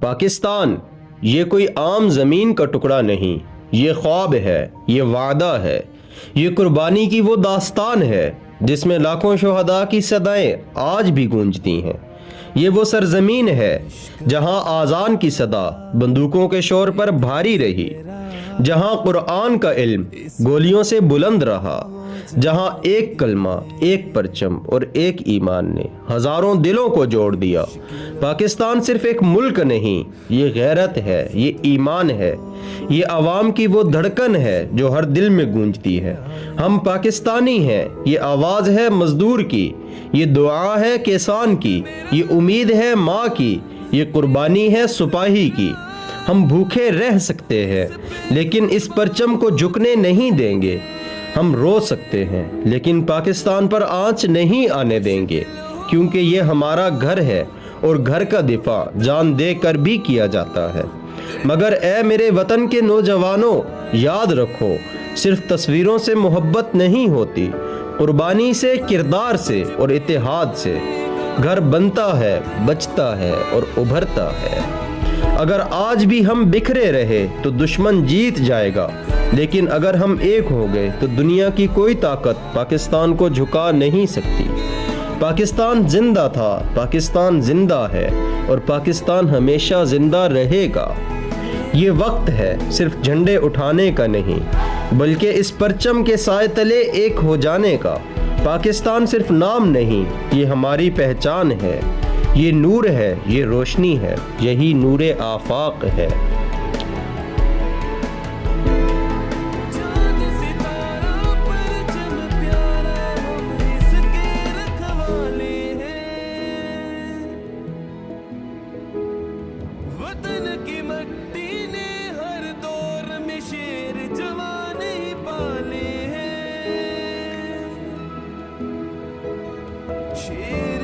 پاکستان یہ کوئی عام زمین کا ٹکڑا نہیں، یہ خواب ہے، یہ وعدہ ہے، یہ قربانی کی وہ داستان ہے جس میں لاکھوں شہداء کی صدائیں آج بھی گونجتی ہیں۔ یہ وہ سرزمین ہے جہاں آذان کی صدا بندوقوں کے شور پر بھاری رہی، جہاں قرآن کا علم گولیوں سے بلند رہا، جہاں ایک کلمہ، ایک پرچم اور ایک ایمان نے ہزاروں دلوں کو جوڑ دیا۔ پاکستان صرف ایک ملک نہیں، یہ غیرت ہے، یہ ایمان ہے، یہ عوام کی وہ دھڑکن ہے جو ہر دل میں گونجتی ہے۔ ہم پاکستانی ہیں، یہ آواز ہے مزدور کی، یہ دعا ہے کسان کی، یہ امید ہے ماں کی، یہ قربانی ہے سپاہی کی۔ ہم بھوکے رہ سکتے ہیں لیکن اس پرچم کو جھکنے نہیں دیں گے۔ ہم رو سکتے ہیں لیکن پاکستان پر آنچ نہیں آنے دیں گے، کیونکہ یہ ہمارا گھر ہے اور گھر کا دفاع جان دے کر بھی کیا جاتا ہے۔ مگر اے میرے وطن کے نوجوانوں، یاد رکھو، صرف تصویروں سے محبت نہیں ہوتی، قربانی سے، کردار سے اور اتحاد سے گھر بنتا ہے، بچتا ہے اور ابھرتا ہے۔ اگر آج بھی ہم بکھرے رہے تو دشمن جیت جائے گا، لیکن اگر ہم ایک ہو گئے تو دنیا کی کوئی طاقت پاکستان کو جھکا نہیں سکتی۔ پاکستان زندہ تھا، پاکستان زندہ ہے اور پاکستان ہمیشہ زندہ رہے گا۔ یہ وقت ہے صرف جھنڈے اٹھانے کا نہیں، بلکہ اس پرچم کے سائے تلے ایک ہو جانے کا۔ پاکستان صرف نام نہیں، یہ ہماری پہچان ہے، یہ نور ہے، یہ روشنی ہے، یہی نور آفاق ہے۔ وطن کی مٹی نے ہر دور میں شیر جوان ہی پالے ہیں، شیر